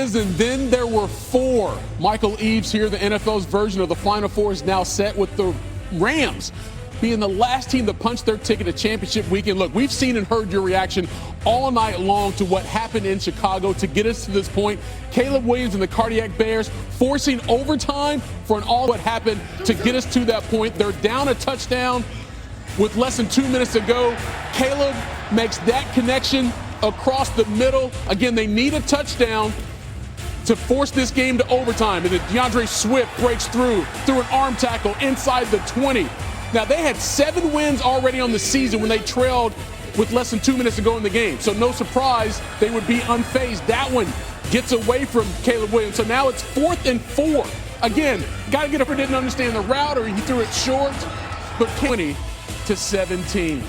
is, and then there were four. Michael Eaves here, the NFL's version of the Final Four, is now set with the Rams being the last team to punch their ticket to championship weekend. Look, we've seen and heard your reaction all night long to what happened in Chicago to get us to this point. Caleb Williams and the Cardiac Bears forcing overtime for an all what happened to get us to that point. They're down a touchdown with less than 2 minutes to go. Caleb makes that connection across the middle. Again, they need a touchdown to force this game to overtime. And then DeAndre Swift breaks through an arm tackle inside the 20. Now, they had 7 wins already on the season when they trailed with less than 2 minutes to go in the game. So no surprise they would be unfazed. That one gets away from Caleb Williams. So now it's 4th and 4. Again, got to get up or didn't understand the route, or he threw it short. But 20-17.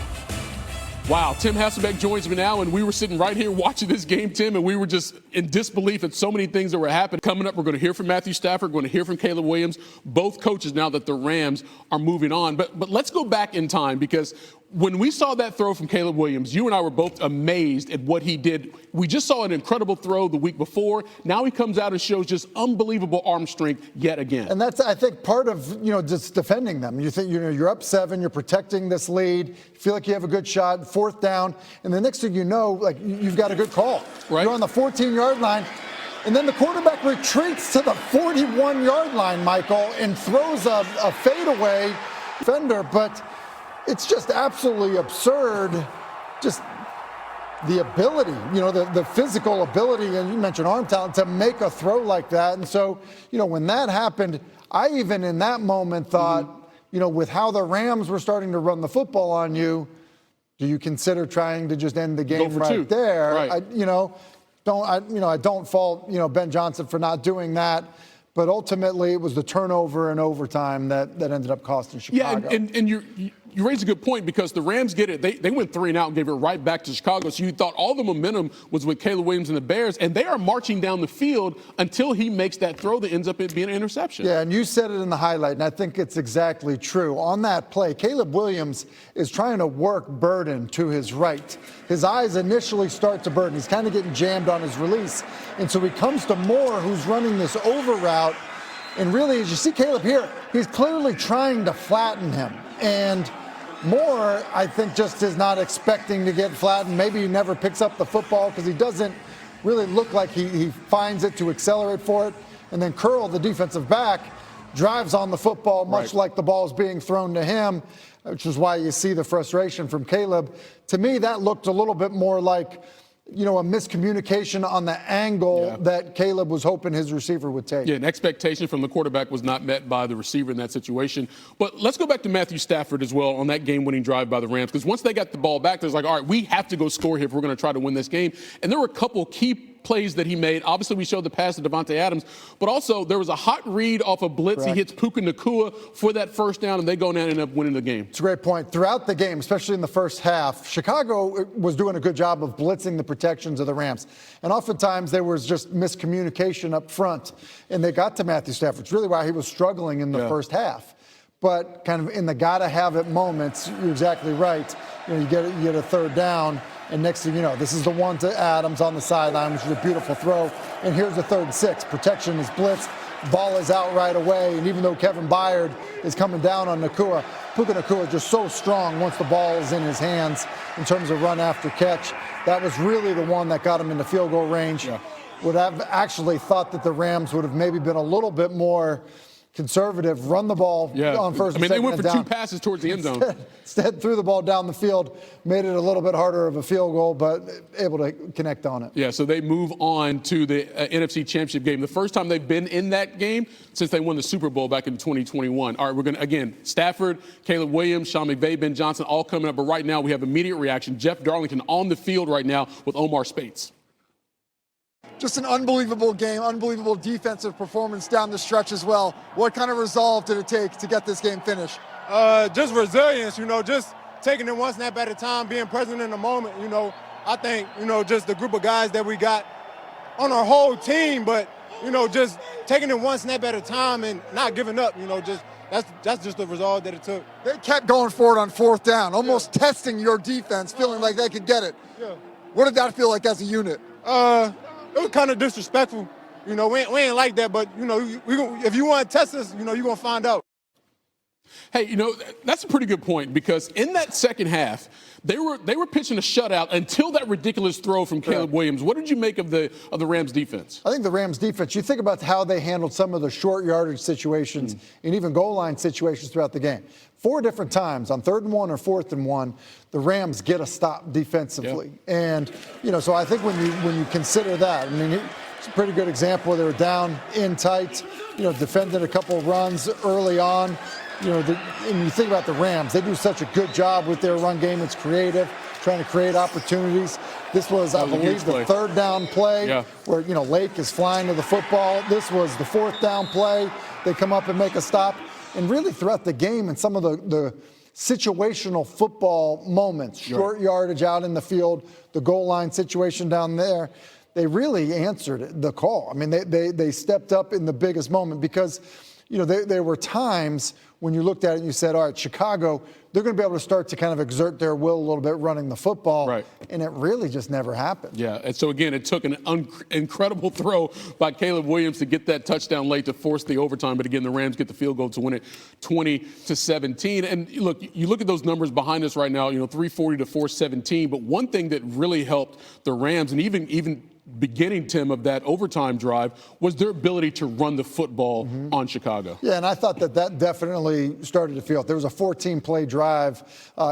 Wow, Tim Hasselbeck joins me now, and we were sitting right here watching this game, Tim, and we were just in disbelief at so many things that were happening. Coming up, we're going to hear from Matthew Stafford, going to hear from Caleb Williams, both coaches now that the Rams are moving on. But let's go back in time, because when we saw that throw from Caleb Williams, you and I were both amazed at what he did. We just saw an incredible throw the week before. Now he comes out and shows just unbelievable arm strength yet again. And that's, I think, part of, just defending them. You think, you're up 7, you're protecting this lead, you feel like you have a good shot, 4th down, and the next thing you know, like, you've got a good call. Right. You're on the 14-yard line, and then the quarterback retreats to the 41-yard line, Michael, and throws a fadeaway defender, but it's just absolutely absurd, just the ability, the physical ability, and you mentioned arm talent, to make a throw like that. And so, when that happened, I even in that moment thought, with how the Rams were starting to run the football on you, do you consider trying to just end the game right 2 there? Right. I don't fault, Ben Johnson for not doing that. But ultimately, it was the turnover in overtime that ended up costing Chicago. Yeah, and you raise a good point, because the Rams get it. They went 3 and out and gave it right back to Chicago. So you thought all the momentum was with Caleb Williams and the Bears, and they are marching down the field until he makes that throw that ends up being an interception. Yeah, and you said it in the highlight, and I think it's exactly true. On that play, Caleb Williams is trying to work Burden to his right. His eyes initially start to Burden. He's kind of getting jammed on his release. And so he comes to Moore, who's running this over route. And really, as you see Caleb here, he's clearly trying to flatten him. And Moore, I think, just is not expecting to get flattened. Maybe he never picks up the football because he doesn't really look like he finds it to accelerate for it. And then Curl, the defensive back, drives on the football much like the ball is being thrown to him, which is why you see the frustration from Caleb. To me, that looked a little bit more like, a miscommunication on the angle that Caleb was hoping his receiver would take. Yeah, an expectation from the quarterback was not met by the receiver in that situation. But let's go back to Matthew Stafford as well on that game-winning drive by the Rams, because once they got the ball back, there's like, all right, we have to go score here if we're going to try to win this game. And there were a couple key plays that he made. Obviously, we showed the pass to Devontae Adams, but also there was a hot read off a blitz. Correct. He hits Puka Nacua for that first down, and they go down and end up winning the game. It's a great point. Throughout the game, especially in the first half, Chicago was doing a good job of blitzing the protections of the Rams. And oftentimes there was just miscommunication up front, and they got to Matthew Stafford. It's really why he was struggling in the first half. But kind of in the gotta-have-it moments, you're exactly right. You get a 3rd down, and next thing you know, this is the one to Adams on the sideline, which is a beautiful throw. And here's a 3rd and 6. Protection is blitzed. Ball is out right away. And even though Kevin Byard is coming down on Nacua, Puka Nacua is just so strong once the ball is in his hands in terms of run after catch. That was really the one that got him into field goal range. Yeah. Would have actually thought that the Rams would have maybe been a little bit more conservative, run the ball on first and second. They went for 2 passes towards the end zone. Instead, threw the ball down the field, made it a little bit harder of a field goal, but able to connect on it. Yeah, so they move on to the NFC Championship game. The first time they've been in that game since they won the Super Bowl back in 2021. All right, we're going to, again, Stafford, Caleb Williams, Sean McVay, Ben Johnson, all coming up. But right now we have immediate reaction. Jeff Darlington on the field right now with Omar Spates. Just an unbelievable game, unbelievable defensive performance down the stretch as well. What kind of resolve did it take to get this game finished? Just resilience, just taking it one snap at a time, being present in the moment. I think, just the group of guys that we got on our whole team, but, just taking it one snap at a time and not giving up, that's just the resolve that it took. They kept going forward on 4th down, almost testing your defense, feeling like they could get it. Yeah. What did that feel like as a unit? It was kind of disrespectful, You know, we ain't like that, but, you know, if you want to test us, you know, you're going to find out. Hey, you know, that's a pretty good point because in that second half, they were pitching a shutout until that ridiculous throw from Caleb Williams. What did you make of the Rams defense? I think the Rams defense, you think about how they handled some of the short yardage situations and even goal line situations throughout the game. 4 different times on 3rd and 1 or 4th and 1, the Rams get a stop defensively. And, you know, so I think when you consider that, I mean, it's a pretty good example. They were down in tight, you know, defended a couple of runs early on. You know, and you think about the Rams, they do such a good job with their run game. It's creative, trying to create opportunities. This was, I believe, the 3rd down play where, you know, Lake is flying to the football. This was the 4th down play. They come up and make a stop. And really throughout the game and some of the situational football moments, short yardage out in the field, the goal line situation down there, they really answered the call. I mean, they stepped up in the biggest moment because, you know, there were times when you looked at it and you said, all right, Chicago, they're going to be able to start to kind of exert their will a little bit running the football. Right. And it really just never happened. Yeah, and so, again, it took an incredible throw by Caleb Williams to get that touchdown late to force the overtime. But, again, the Rams get the field goal to win it 20-17. And, look, you look at those numbers behind us right now, you know, 340 to 417. But one thing that really helped the Rams and even beginning, Tim, of that overtime drive was their ability to run the football on Chicago. Yeah, and I thought that definitely started to feel it. There was a 14-play drive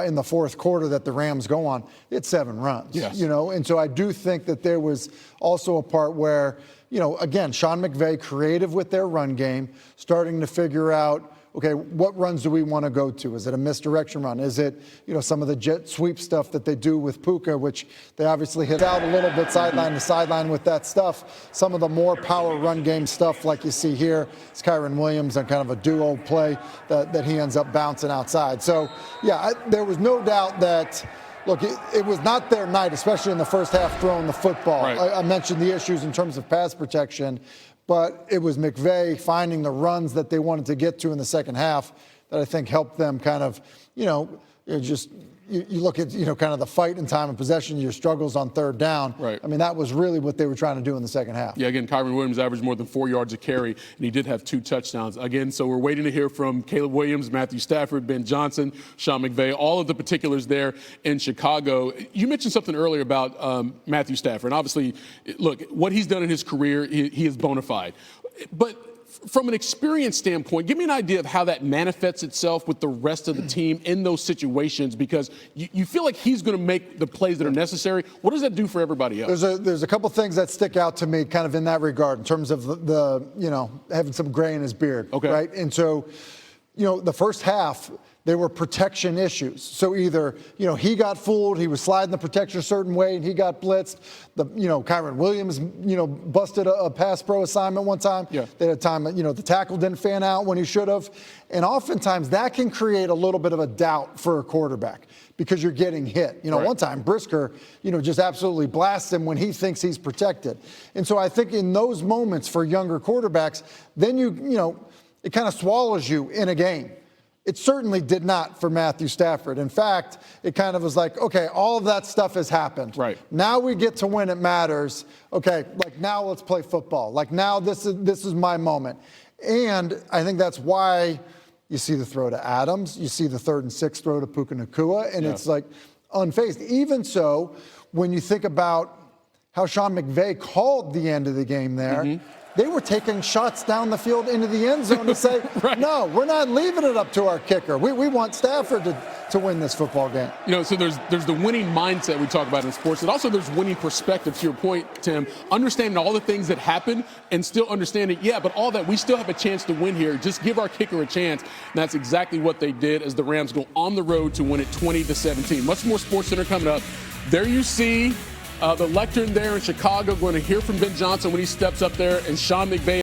in the 4th quarter that the Rams go on. It's 7 runs, you know, and so I do think that there was also a part where, you know, again, Sean McVay creative with their run game, starting to figure out, okay, what runs do we want to go to? Is it a misdirection run? Is it, you know, some of the jet sweep stuff that they do with Puka, which they obviously hit out a little bit sideline to sideline with that stuff. Some of the more power run game stuff like you see here is Kyren Williams on kind of a duo play that he ends up bouncing outside. So, yeah, there was no doubt that, look, it was not their night, especially in the first half throwing the football. I mentioned the issues in terms of pass protection. But it was McVay finding the runs that they wanted to get to in the second half that I think helped them kind of, you know, you look at, you know, kind of the fight in time and possession, your struggles on 3rd down. I mean, that was really what they were trying to do in the second half. Yeah, again, Kyren Williams averaged more than 4 yards a carry, and he did have 2 touchdowns. Again, so we're waiting to hear from Caleb Williams, Matthew Stafford, Ben Johnson, Sean McVay, all of the particulars there in Chicago. You mentioned something earlier about Matthew Stafford. And obviously, look, what he's done in his career, he is bona fide. But from an experience standpoint, give me an idea of how that manifests itself with the rest of the team in those situations, because you feel like he's going to make the plays that are necessary. What does that do for everybody else? There's a couple things that stick out to me kind of in that regard in terms of the you know, having some gray in his beard, right? And so, you know, the first half, there were protection issues. So either, you know, he got fooled, he was sliding the protection a certain way, and he got blitzed. You know, Kyren Williams, you know, busted a pass pro assignment one time. They had a time, you know, the tackle didn't fan out when he should have. And oftentimes that can create a little bit of a doubt for a quarterback because you're getting hit. You know, one time Brisker, you know, just absolutely blasts him when he thinks he's protected. And so I think in those moments for younger quarterbacks, then you know, it kind of swallows you in a game. It certainly did not for Matthew Stafford. In fact, it kind of was like, okay, all of that stuff has happened. Now we get to when it matters. Okay, like now let's play football. Like now this is my moment. And I think that's why you see the throw to Adams. You see the 3rd and 6 throw to Puka Nacua. And it's like unfazed. Even so, when you think about how Sean McVay called the end of the game there, they were taking shots down the field into the end zone to say, no, we're not leaving it up to our kicker. We want Stafford to win this football game. You know, so there's the winning mindset we talk about in sports, and also there's winning perspective, to your point, Tim, understanding all the things that happen and still understanding, but all that, we still have a chance to win here. Just give our kicker a chance. And that's exactly what they did as the Rams go on the road to win it 20-17. Much more Sports Center coming up. There you see the lectern there in Chicago. Going to hear from Ben Johnson when he steps up there, and Sean McVay